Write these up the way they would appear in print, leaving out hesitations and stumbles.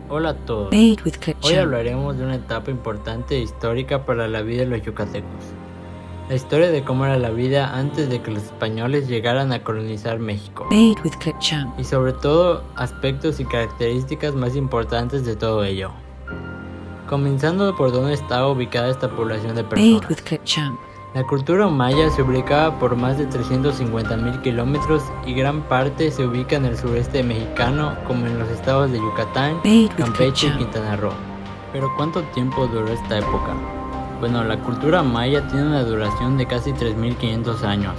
Hola a todos, Made with hoy ketchup. hablaremos de una etapa importante e histórica para la vida de los yucatecos. La historia de cómo era la vida antes de que los españoles llegaran a colonizar México. Made with ketchup. Y sobre todo, aspectos y características más importantes de todo ello. Comenzando por dónde estaba ubicada esta población de Made with personas. ketchup. La cultura maya se ubicaba por más de 350.000 kilómetros y gran parte se ubica en el sureste mexicano, como en los estados de Yucatán, Made with Campeche y ketchup. Quintana Roo. Pero ¿cuánto tiempo duró esta época? Bueno, la cultura maya tiene una duración de casi 3.500 años.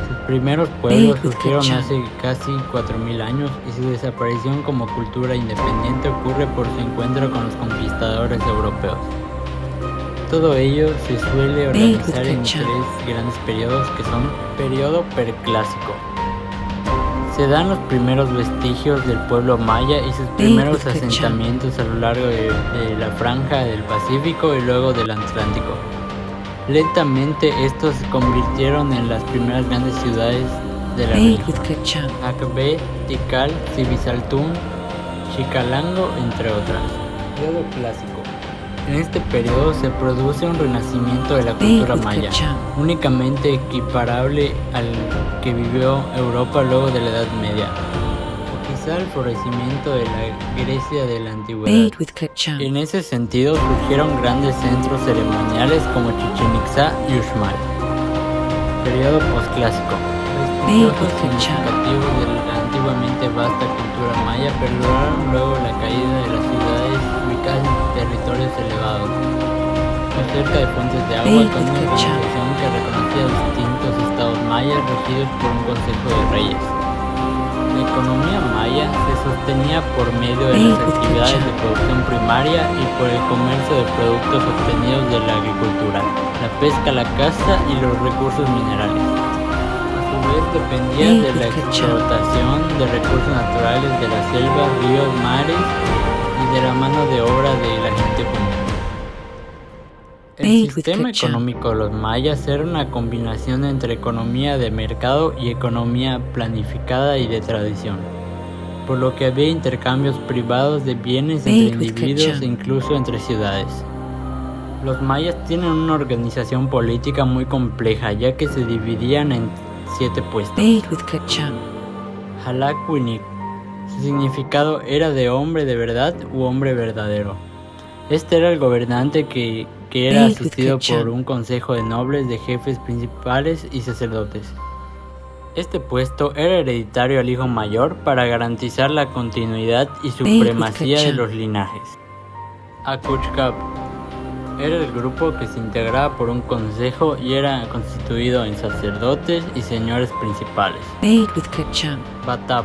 Sus primeros pueblos Made with surgieron ketchup. hace casi 4.000 años y su desaparición como cultura independiente ocurre por su encuentro con los conquistadores europeos. Todo ello se suele organizar en tres grandes periodos que son periodo preclásico. Se dan los primeros vestigios del pueblo maya y sus primeros asentamientos a lo largo de la franja del Pacífico y luego del Atlántico. Lentamente estos se convirtieron en las primeras grandes ciudades de la región: Acabé, Tikal, Cibizaltún, Chicalango, entre otras. Periodo clásico. En este periodo se produce un renacimiento de la cultura maya, únicamente equiparable al que vivió Europa luego de la Edad Media, o quizá el florecimiento de la Grecia de la antigüedad. En ese sentido surgieron grandes centros ceremoniales como Chichén Itzá y Uxmal. Periodo posclásico. Vestigios significativos de la antiguamente vasta cultura maya perduraron luego la caída de las ciudades ubicadas en territorios elevados, muy cerca de fuentes de agua, con una organización que reconocía distintos estados mayas regidos por un consejo de reyes. La economía maya se sostenía por medio de las actividades de producción primaria y por el comercio de productos obtenidos de la agricultura, la pesca, la caza y los recursos minerales. A su vez dependía de la explotación de recursos naturales de la selva, ríos, mares y de la mano de obra de la gente común. El sistema económico de los mayas era una combinación entre economía de mercado y economía planificada y de tradición, por lo que había intercambios privados de bienes entre individuos e incluso entre ciudades. Los mayas tienen una organización política muy compleja, ya que se dividían en 7 puestos. Halak-Winik. Su significado era de hombre de verdad u hombre verdadero. Este era el gobernante que era asistido por un consejo de nobles, de jefes principales y sacerdotes. Este puesto era hereditario al hijo mayor para garantizar la continuidad y supremacía de los linajes. Akuchkap. Era el grupo que se integraba por un consejo y era constituido en sacerdotes y señores principales. Batap.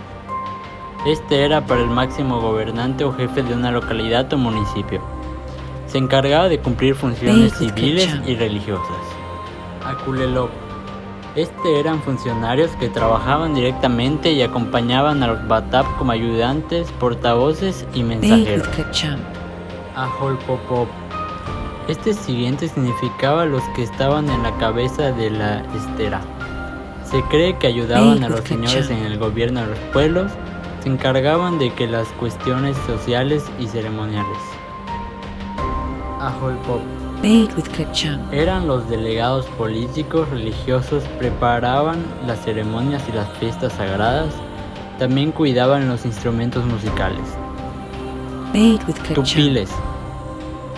Este era para el máximo gobernante o jefe de una localidad o municipio. Se encargaba de cumplir funciones civiles y religiosas. Akulelop. Eran funcionarios que trabajaban directamente y acompañaban a los Batap como ayudantes, portavoces y mensajeros. Aholpopop. Siguiente significaba los que estaban en la cabeza de la estera. Se cree que ayudaban a los señores en el gobierno de los pueblos, se encargaban de que las cuestiones sociales y ceremoniales. Aholpop. Eran los delegados políticos religiosos, preparaban las ceremonias y las fiestas sagradas, también cuidaban los instrumentos musicales. Tupiles.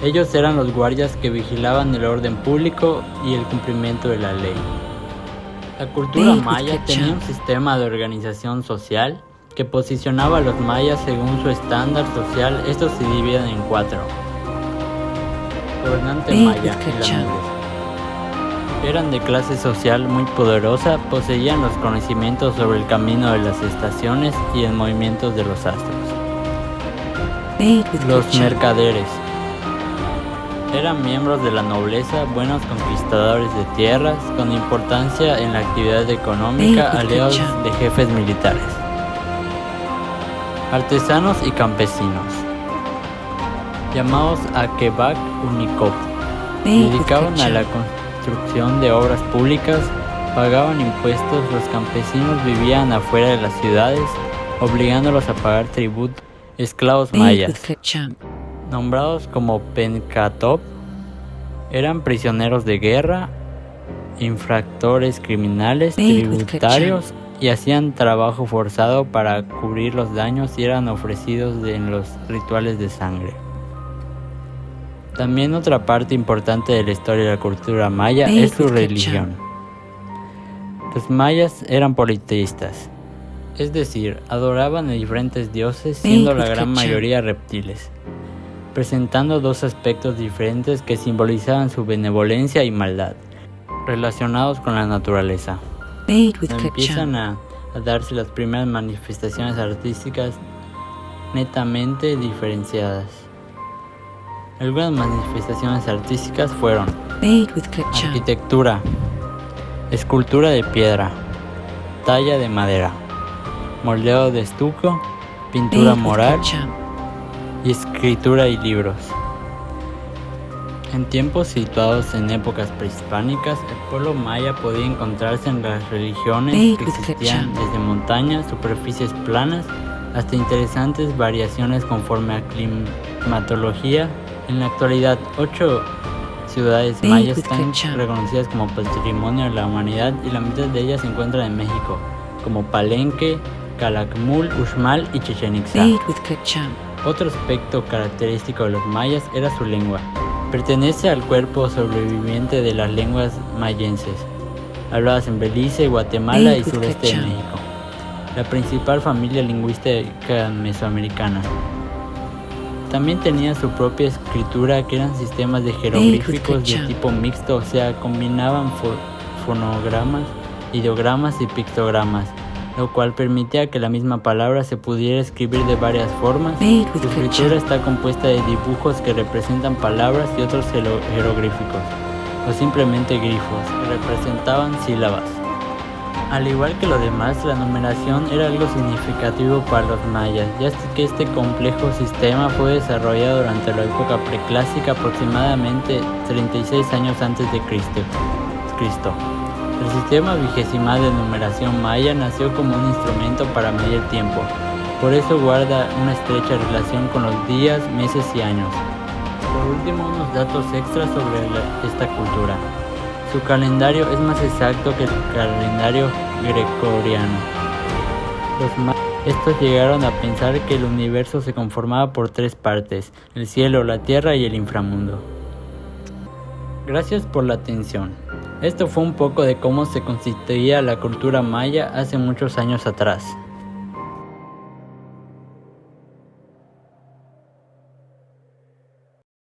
Ellos eran los guardias que vigilaban el orden público y el cumplimiento de la ley. La cultura maya tenía un sistema de organización social que posicionaba a los mayas según su estándar social. Estos se dividen en 4. Gobernante maya y la nobleza. Eran de clase social muy poderosa, poseían los conocimientos sobre el camino de las estaciones y el movimiento de los astros. Los mercaderes. Eran miembros de la nobleza, buenos conquistadores de tierras, con importancia en la actividad económica, aliados de jefes militares. Artesanos y campesinos, llamados Akebak Unicop, dedicaban a la construcción de obras públicas, pagaban impuestos, los campesinos vivían afuera de las ciudades, obligándolos a pagar tributo Esclavos mayas, nombrados como Pencatop, eran prisioneros de guerra, infractores criminales, tributarios y hacían trabajo forzado para cubrir los daños y eran ofrecidos en los rituales de sangre. También otra parte importante de la historia de la cultura maya es su religión. Los mayas eran politeístas, es decir, adoraban a diferentes dioses, siendo la gran mayoría reptiles, presentando dos aspectos diferentes que simbolizaban su benevolencia y maldad, relacionados con la naturaleza. Empiezan a darse las primeras manifestaciones artísticas netamente diferenciadas. Algunas manifestaciones artísticas fueron arquitectura, escultura de piedra, talla de madera, moldeo de estuco, pintura mural y escritura y libros. En tiempos situados en épocas prehispánicas, el pueblo maya podía encontrarse en las religiones que existían desde montañas, superficies planas, hasta interesantes variaciones conforme a climatología. En la actualidad, 8 ciudades mayas están reconocidas como Patrimonio de la Humanidad y la mitad de ellas se encuentran en México, como Palenque, Calakmul, Uxmal y Chichén Itzá. Otro aspecto característico de los mayas era su lengua. Pertenece al cuerpo sobreviviente de las lenguas mayenses, habladas en Belice, Guatemala y sureste de México, la principal familia lingüística mesoamericana. También tenía su propia escritura, que eran sistemas de jeroglíficos de tipo mixto, o sea, combinaban fonogramas, ideogramas y pictogramas, lo cual permitía que la misma palabra se pudiera escribir de varias formas. Su escritura está compuesta de dibujos que representan palabras y otros jeroglíficos, o simplemente grifos, que representaban sílabas. Al igual que lo demás, la numeración era algo significativo para los mayas, ya que este complejo sistema fue desarrollado durante la época preclásica, aproximadamente 36 años antes de Cristo. El sistema vigesimal de numeración maya nació como un instrumento para medir tiempo, por eso guarda una estrecha relación con los días, meses y años. Por último, unos datos extras sobre esta cultura. Su calendario es más exacto que el calendario gregoriano. Estos llegaron a pensar que el universo se conformaba por 3 partes: el cielo, la tierra y el inframundo. Gracias por la atención. Esto fue un poco de cómo se constituía la cultura maya hace muchos años atrás.